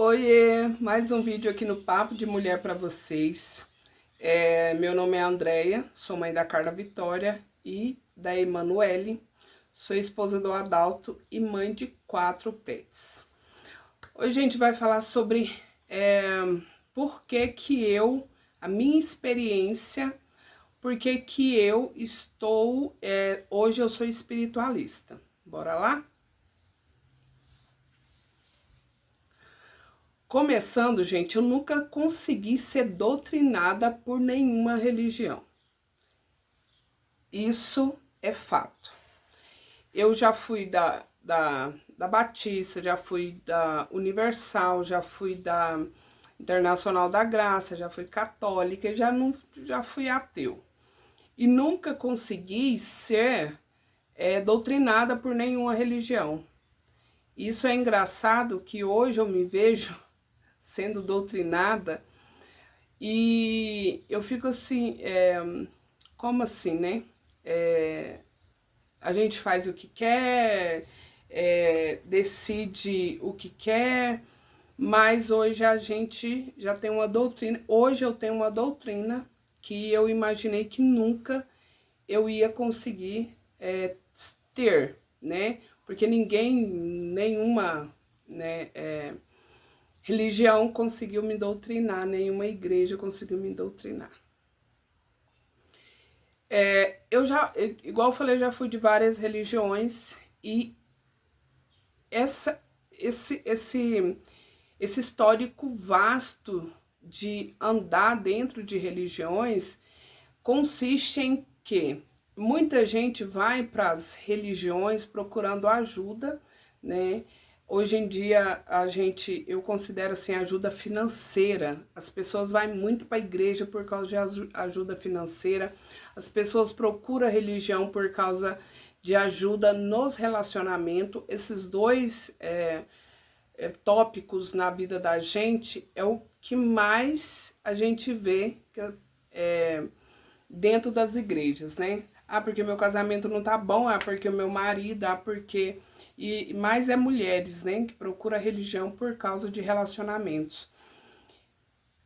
Oiê, mais um vídeo aqui no Papo de Mulher para vocês. Meu nome é Andréia, sou mãe da Carla Vitória e da Emanuele, sou esposa do Adalto e mãe de 4 pets. Hoje a gente vai falar sobre por que que a minha experiência, por que que eu estou, hoje eu sou espiritualista. Bora lá? Começando, gente, eu nunca consegui ser doutrinada por nenhuma religião. Isso é fato. Eu já fui da Batista, já fui da Universal, já fui da Internacional da Graça, já fui católica, já fui ateu. E nunca consegui ser doutrinada por nenhuma religião. Isso é engraçado que hoje eu me vejo sendo doutrinada e eu fico assim, como assim, né? A gente faz o que quer, decide o que quer, mas hoje a gente já tem uma doutrina. Hoje eu tenho uma doutrina que eu imaginei que nunca eu ia conseguir ter, né? Porque nenhuma, né, religião conseguiu me doutrinar, nenhuma igreja conseguiu me doutrinar. Igual eu falei, já fui de várias religiões e essa, esse histórico vasto de andar dentro de religiões consiste em que muita gente vai para as religiões procurando ajuda, né? Hoje em dia eu considero assim ajuda financeira. As pessoas vão muito para a igreja por causa de ajuda financeira. As pessoas procuram a religião por causa de ajuda nos relacionamentos. Esses dois tópicos na vida da gente é o que mais a gente vê dentro das igrejas, né? Ah, porque meu casamento não tá bom, ah, porque o meu marido, ah, porque... E mais é mulheres, né, que procura religião por causa de relacionamentos.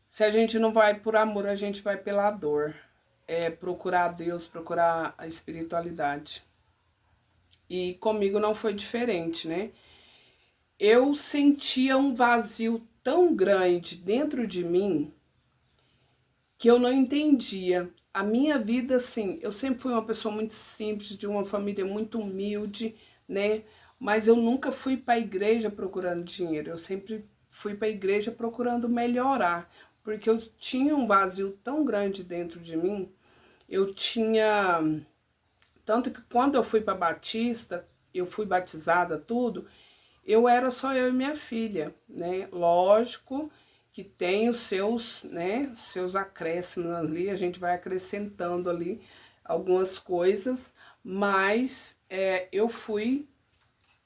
Se a gente não vai por amor, a gente vai pela dor. É procurar Deus, procurar a espiritualidade. E comigo não foi diferente, né? Eu sentia um vazio tão grande dentro de mim que eu não entendia. A minha vida, assim, eu sempre fui uma pessoa muito simples, de uma família muito humilde, né? Mas eu nunca fui para a igreja procurando dinheiro. Eu sempre fui para a igreja procurando melhorar, porque eu tinha um vazio tão grande dentro de mim. Eu tinha tanto que quando eu fui para Batista, eu fui batizada tudo, eu era só eu e minha filha, né? Lógico que tem os seus, né, seus acréscimos ali, a gente vai acrescentando ali algumas coisas, mas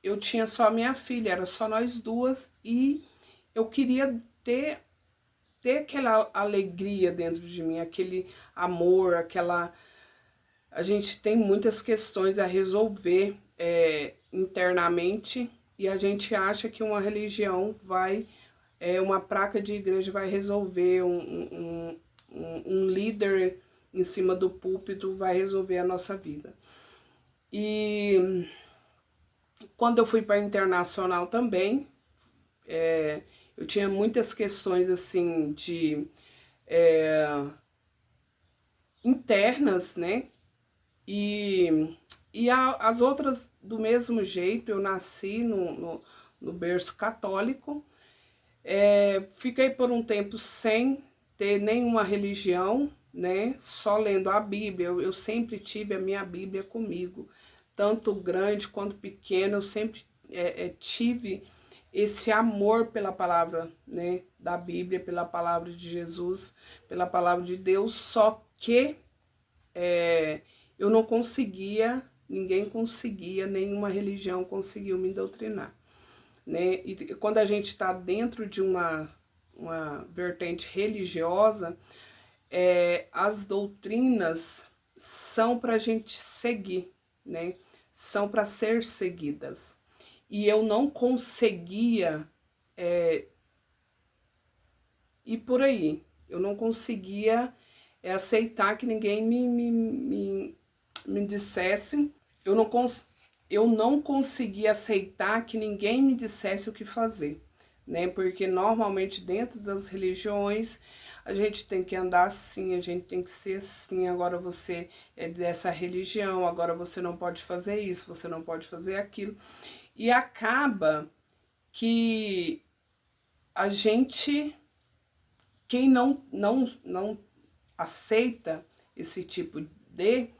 eu tinha só a minha filha, era só nós duas e eu queria ter aquela alegria dentro de mim, aquele amor, aquela... A gente tem muitas questões a resolver internamente e a gente acha que uma religião uma placa de igreja vai resolver, um líder em cima do púlpito vai resolver a nossa vida. E quando eu fui para a internacional também, eu tinha muitas questões assim de internas, né? As outras do mesmo jeito, eu nasci no berço católico, fiquei por um tempo sem ter nenhuma religião, né? Só lendo a Bíblia. Eu sempre tive a minha Bíblia comigo, tanto grande quanto pequena. Eu sempre tive esse amor pela palavra, né? Da Bíblia, pela palavra de Jesus, pela palavra de Deus. Só que eu não conseguia, ninguém conseguia, nenhuma religião conseguiu me doutrinar, né? E quando a gente está dentro de uma vertente religiosa, as doutrinas são para a gente seguir, né? São para ser seguidas. E eu não conseguia e por aí. Eu não conseguia aceitar que ninguém me dissesse, eu não conseguia aceitar que ninguém me dissesse o que fazer, né? Porque normalmente dentro das religiões a gente tem que andar assim, a gente tem que ser assim, agora você é dessa religião, agora você não pode fazer isso, você não pode fazer aquilo. E acaba que a gente, quem não aceita esse tipo de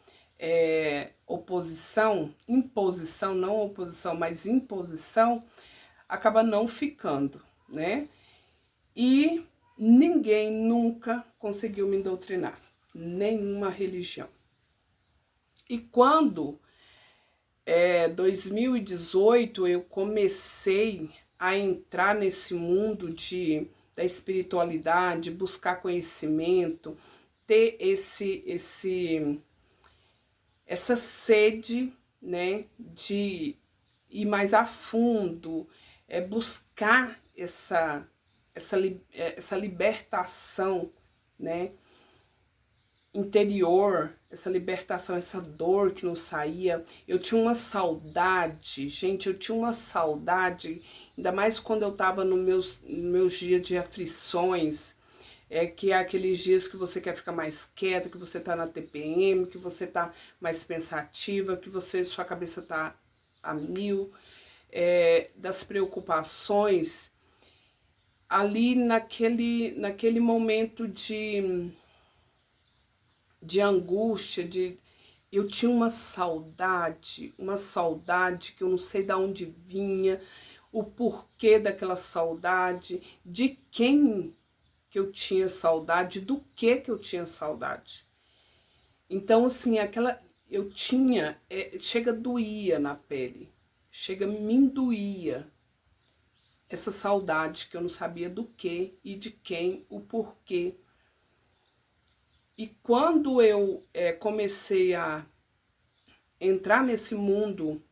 oposição, imposição, não oposição, mas imposição, acaba não ficando, né? E ninguém nunca conseguiu me doutrinar, nenhuma religião. E quando 2018 eu comecei a entrar nesse mundo da espiritualidade, buscar conhecimento, ter essa sede, né, de ir mais a fundo, buscar essa libertação, né, interior, essa libertação, essa dor que não saía. Eu tinha uma saudade, gente, eu tinha uma saudade, ainda mais quando eu tava nos meus dias de aflições, que é aqueles dias que você quer ficar mais quieta, que você tá na TPM, que você tá mais pensativa, que sua cabeça tá a mil, das preocupações, ali naquele momento de angústia, eu tinha uma saudade que eu não sei de onde vinha, o porquê daquela saudade, de quem que eu tinha saudade, do que eu tinha saudade. Então, assim, eu tinha, chega doía na pele, chega me doía essa saudade que eu não sabia do que e de quem, o porquê. E quando eu comecei a entrar nesse mundo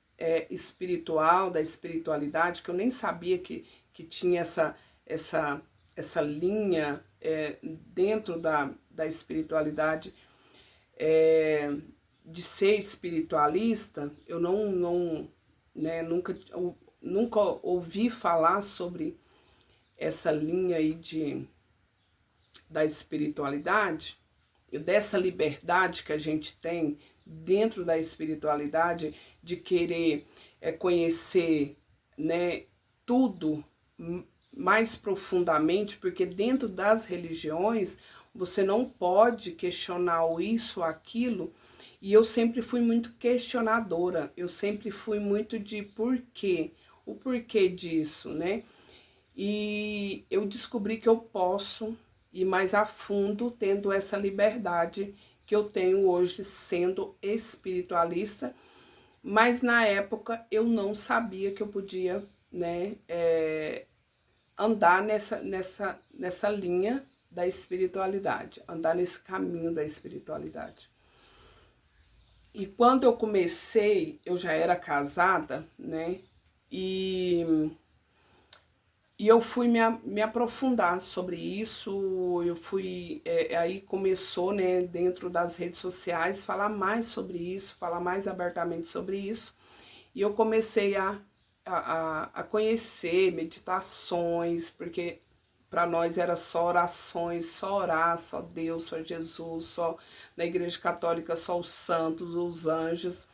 espiritual, da espiritualidade, que eu nem sabia que tinha essa linha dentro da espiritualidade, de ser espiritualista, eu né, nunca ouvi falar sobre essa linha aí da espiritualidade, dessa liberdade que a gente tem dentro da espiritualidade de querer conhecer, né, tudo mais profundamente, porque dentro das religiões você não pode questionar isso, aquilo, e eu sempre fui muito questionadora, eu sempre fui muito de porquê, o porquê disso, né? E eu descobri que eu posso ir mais a fundo tendo essa liberdade que eu tenho hoje sendo espiritualista, mas na época eu não sabia que eu podia, né, andar nessa linha da espiritualidade, andar nesse caminho da espiritualidade. E quando eu comecei, eu já era casada, né, e eu fui me aprofundar sobre isso, eu fui, aí começou, né, dentro das redes sociais, falar mais sobre isso, falar mais abertamente sobre isso, e eu comecei a conhecer meditações, porque para nós era só orações, só orar, só Deus, só Jesus, só na Igreja Católica, só os santos, os anjos,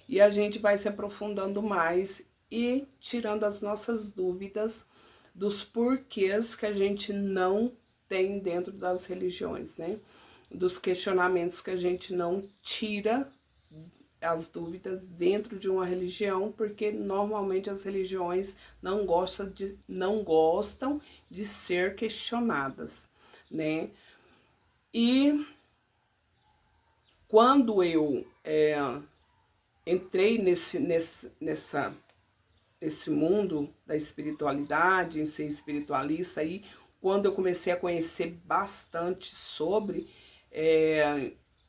e a gente vai se aprofundando mais e tirando as nossas dúvidas dos porquês que a gente não tem dentro das religiões, né? Dos questionamentos que a gente não tira as dúvidas dentro de uma religião, porque normalmente as religiões não gostam de ser questionadas, né? E quando eu entrei nesse mundo da espiritualidade, em ser espiritualista, aí quando eu comecei a conhecer bastante sobre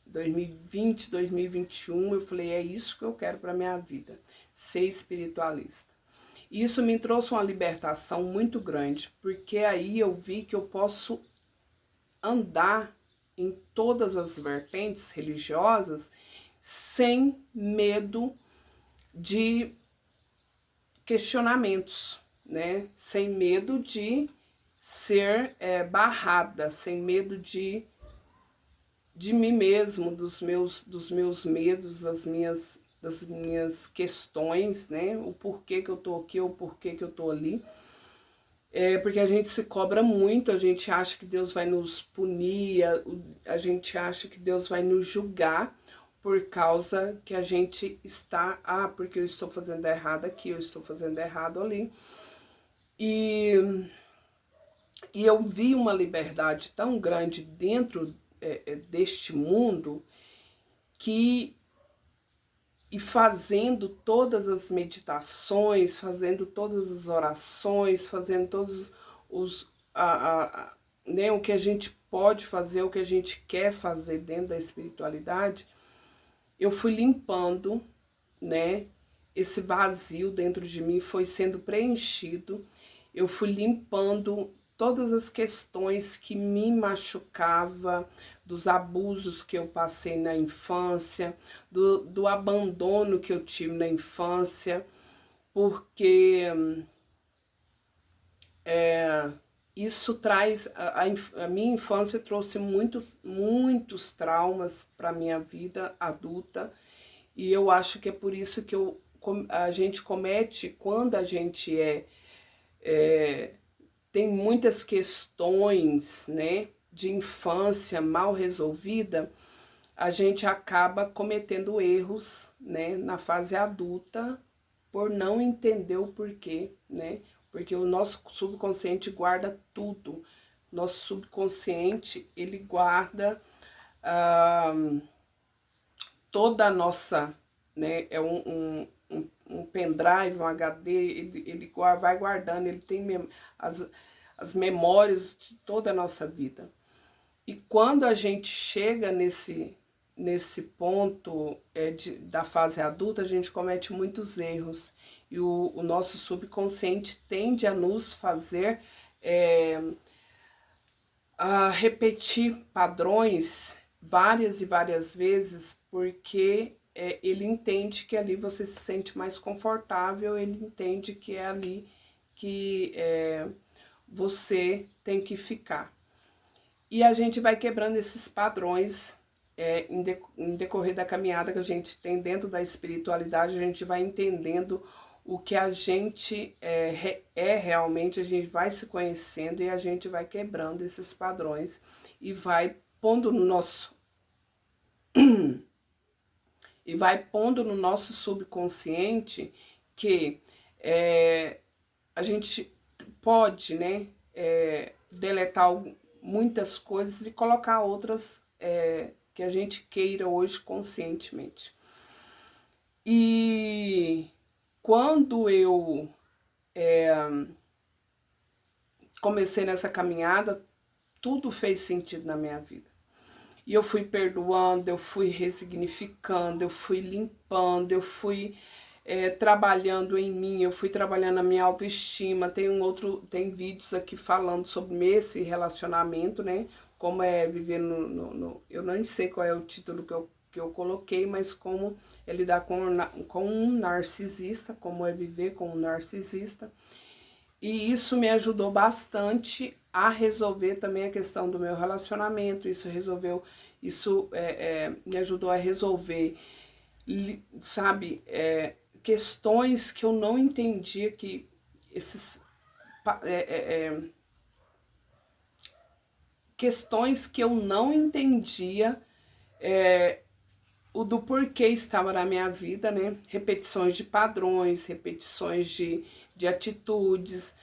2020, 2021, eu falei, é isso que eu quero para minha vida, ser espiritualista. E isso me trouxe uma libertação muito grande, porque aí eu vi que eu posso andar em todas as vertentes religiosas sem medo de questionamentos, né? Sem medo de ser barrada, sem medo de mim mesmo, dos meus medos, das minhas questões, né? O porquê que eu tô aqui, o porquê que eu tô ali. Porque a gente se cobra muito, a gente acha que Deus vai nos punir, a gente acha que Deus vai nos julgar por causa que a gente está, porque eu estou fazendo errado aqui, eu estou fazendo errado ali. E eu vi uma liberdade tão grande dentro deste mundo que, e fazendo todas as meditações, fazendo todas as orações, fazendo todos os né, o que a gente pode fazer, o que a gente quer fazer dentro da espiritualidade, eu fui limpando, né, esse vazio dentro de mim foi sendo preenchido, eu fui limpando todas as questões que me machucava, dos abusos que eu passei na infância, do abandono que eu tive na infância, porque isso traz, a minha infância trouxe muitos traumas para a minha vida adulta, e eu acho que é por isso que a gente comete, quando a gente tem muitas questões, né, de infância mal resolvida, a gente acaba cometendo erros, né, na fase adulta por não entender o porquê, né? Porque o nosso subconsciente guarda tudo. Nosso subconsciente, ele guarda toda a nossa, né? É um pendrive, um HD, ele vai guardando, ele tem as memórias de toda a nossa vida. E quando a gente chega nesse ponto da fase adulta, a gente comete muitos erros. E o nosso subconsciente tende a nos fazer a repetir padrões várias e várias vezes, porque ele entende que ali você se sente mais confortável, ele entende que é ali que você tem que ficar. E a gente vai quebrando esses padrões em decorrer da caminhada que a gente tem dentro da espiritualidade, a gente vai entendendo o que a gente realmente, a gente vai se conhecendo e a gente vai quebrando esses padrões e vai pondo no nosso subconsciente que a gente pode, né, deletar muitas coisas e colocar outras que a gente queira hoje conscientemente. E quando eu comecei nessa caminhada, tudo fez sentido na minha vida. E eu fui perdoando, eu fui ressignificando, eu fui limpando, eu fui trabalhando em mim, eu fui trabalhando a minha autoestima. Tem vídeos aqui falando sobre esse relacionamento, né? Como é viver eu nem sei qual é o título que eu coloquei, mas como é lidar com um narcisista, como é viver com um narcisista. E isso me ajudou bastante a resolver também a questão do meu relacionamento. Isso me ajudou a resolver, sabe, questões que eu não entendia, que questões que eu não entendia o do porquê estava na minha vida, né? Repetições de padrões, repetições de atitudes.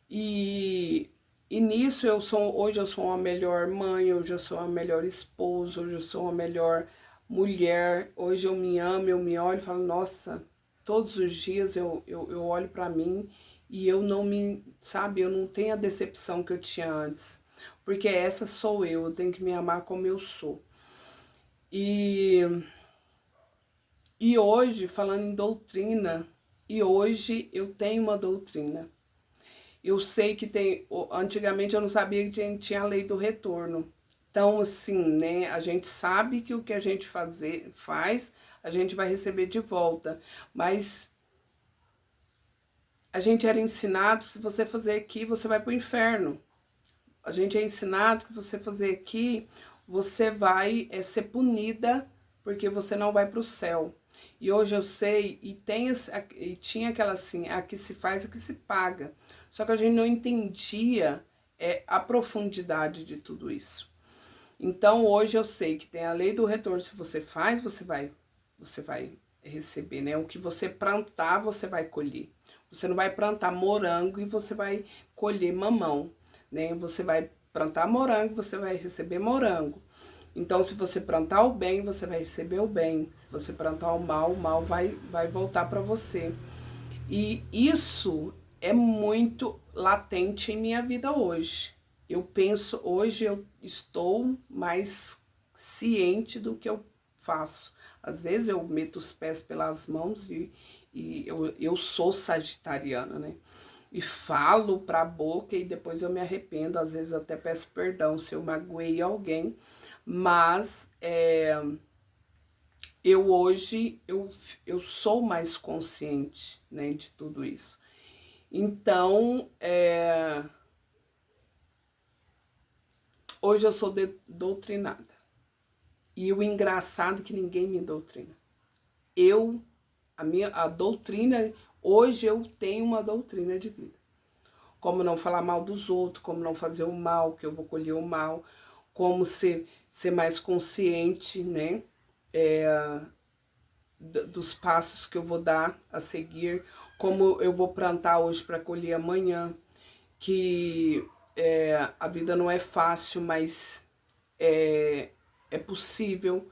E nisso hoje eu sou uma melhor mãe, hoje eu sou uma melhor esposa, hoje eu sou uma melhor mulher, hoje eu me amo, eu me olho e falo, nossa, todos os dias eu olho para mim e eu não eu não tenho a decepção que eu tinha antes, porque essa sou eu tenho que me amar como eu sou. E hoje, falando em doutrina, hoje eu tenho uma doutrina. Eu sei que antigamente eu não sabia que tinha a lei do retorno. Então, assim, né, a gente sabe que o que a gente faz, a gente vai receber de volta, mas a gente era ensinado que se você fazer aqui, você vai para o inferno. A gente é ensinado que você fazer aqui, você vai ser punida porque você não vai para o céu. E hoje eu sei, e tinha aquela assim, aqui se faz, aqui se paga. Só que a gente não entendia a profundidade de tudo isso. Então hoje eu sei que tem a lei do retorno. Se você faz, você vai receber, né? O que você plantar, você vai colher. Você não vai plantar morango e você vai colher mamão, né? Você vai plantar morango, você vai receber morango. Então, se você plantar o bem, você vai receber o bem. Se você plantar o mal vai voltar para você. E isso é muito latente em minha vida hoje. Eu penso, hoje eu estou mais ciente do que eu faço. Às vezes eu meto os pés pelas mãos e eu sou sagitariana, né? E falo pra boca e depois eu me arrependo. Às vezes eu até peço perdão se eu magoei alguém. Mas eu hoje eu sou mais consciente, né, de tudo isso. Então, hoje eu sou doutrinada. E o engraçado é que ninguém me doutrina. A doutrina, hoje eu tenho uma doutrina de vida. Como não falar mal dos outros, como não fazer o mal, que eu vou colher o mal, como ser mais consciente, né? Dos passos que eu vou dar a seguir, como eu vou plantar hoje para colher amanhã, que a vida não é fácil, mas é possível.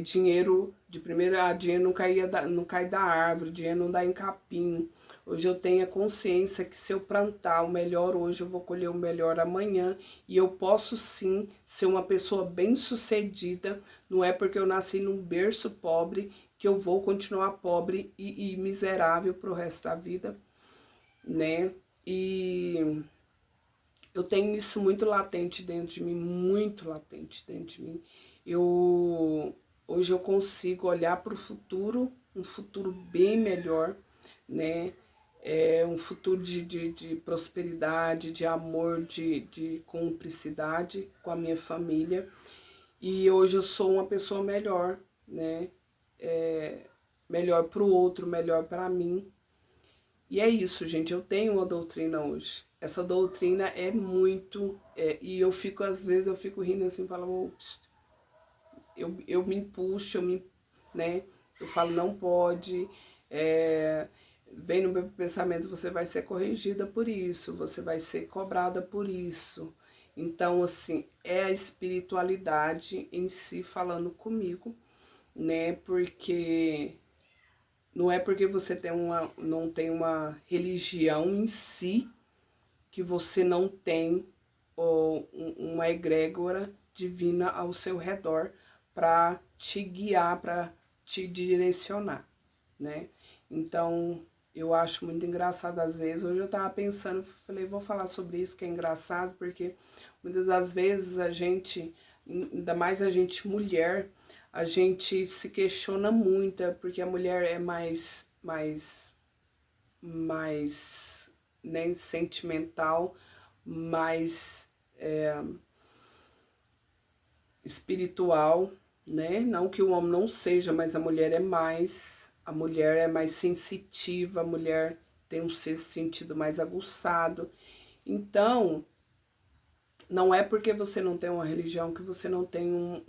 Dinheiro de primeira, dinheiro não cai da árvore, dinheiro não dá em capim. Hoje eu tenho a consciência que se eu plantar o melhor hoje, eu vou colher o melhor amanhã. E eu posso sim ser uma pessoa bem-sucedida. Não é porque eu nasci num berço pobre que eu vou continuar pobre e miserável pro resto da vida, né? E eu tenho isso muito latente dentro de mim, muito latente dentro de mim. Hoje eu consigo olhar para o futuro, um futuro bem melhor, né? Um futuro de prosperidade, de amor, de cumplicidade com a minha família. E hoje eu sou uma pessoa melhor, né? Melhor para o outro, melhor para mim. E é isso, gente. Eu tenho uma doutrina hoje. Essa doutrina é muito. E eu fico, às vezes, eu fico rindo assim, falo, eu me empuxo, né? Eu falo, não pode. Vem no meu pensamento, você vai ser corrigida por isso, você vai ser cobrada por isso. Então, assim, é a espiritualidade em si falando comigo, né? Porque não é porque você não tem uma religião em si que você não tem uma egrégora divina ao seu redor para te guiar, para te direcionar, né? Então, eu acho muito engraçado às vezes. Hoje eu tava pensando, falei, vou falar sobre isso que é engraçado, porque muitas das vezes a gente, ainda mais a gente mulher, a gente se questiona muito, porque a mulher é mais né, sentimental, mais espiritual, né? Não que o homem não seja, mas a mulher é mais sensitiva, a mulher tem um sentido mais aguçado. Então, não é porque você não tem uma religião que você não tem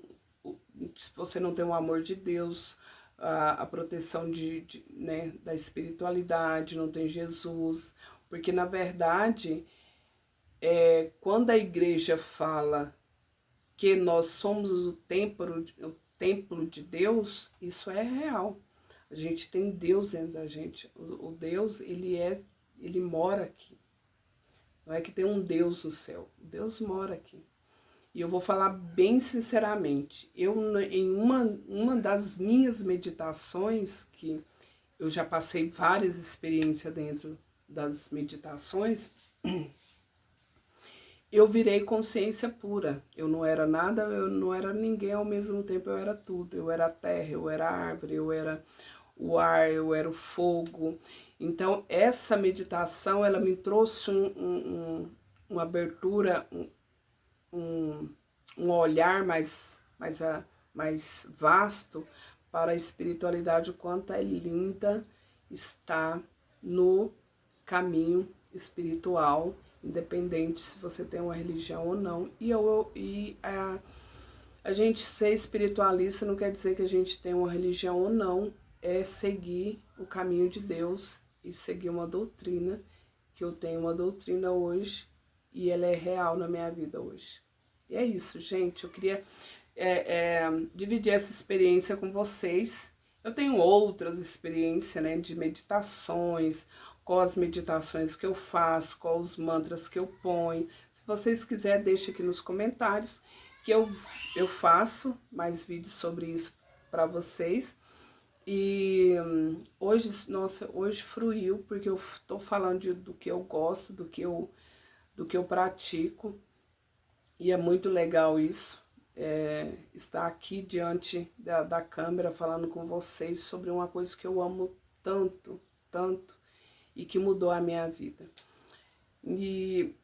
você não tem o amor de Deus, a proteção né, da espiritualidade, não tem Jesus, porque na verdade, quando a igreja fala que nós somos o templo de Deus, isso é real. A gente tem Deus dentro da gente. O Deus, ele mora aqui. Não é que tem um Deus no céu. Deus mora aqui. E eu vou falar bem sinceramente. Em uma das minhas meditações, que eu já passei várias experiências dentro das meditações, eu virei consciência pura. Eu não era nada, eu não era ninguém ao mesmo tempo, eu era tudo. Eu era a terra, eu era a árvore, eu era o ar, eu era o fogo. Então, essa meditação, ela me trouxe uma abertura, um, um olhar mais vasto para a espiritualidade, o quanto é linda estar no caminho espiritual, independente se você tem uma religião ou não. A gente ser espiritualista não quer dizer que a gente tem uma religião ou não, é seguir o caminho de Deus e seguir uma doutrina, que eu tenho uma doutrina hoje e ela é real na minha vida hoje. E é isso, gente. Eu queria dividir essa experiência com vocês. Eu tenho outras experiências, né, de meditações, qual as meditações que eu faço, qual os mantras que eu ponho. Se vocês quiserem, deixe aqui nos comentários que eu faço mais vídeos sobre isso para vocês. E hoje, nossa, hoje fruiu, porque eu tô falando do que eu gosto, do que eu pratico. E é muito legal isso, estar aqui diante da câmera falando com vocês sobre uma coisa que eu amo tanto, tanto, e que mudou a minha vida. E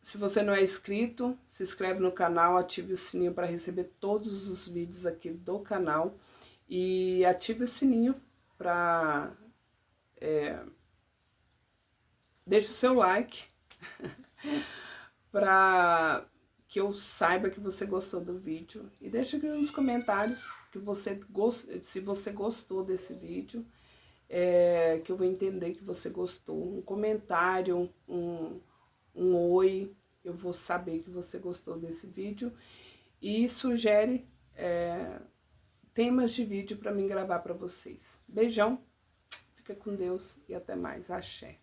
se você não é inscrito, se inscreve no canal, ative o sininho para receber todos os vídeos aqui do canal. E ative o sininho para... deixa o seu like para que eu saiba que você gostou do vídeo. E deixa aqui nos comentários que se você gostou desse vídeo, que eu vou entender que você gostou. Um comentário, um oi, eu vou saber que você gostou desse vídeo. E sugere temas de vídeo para mim gravar para vocês. Beijão, fica com Deus e até mais. Axé.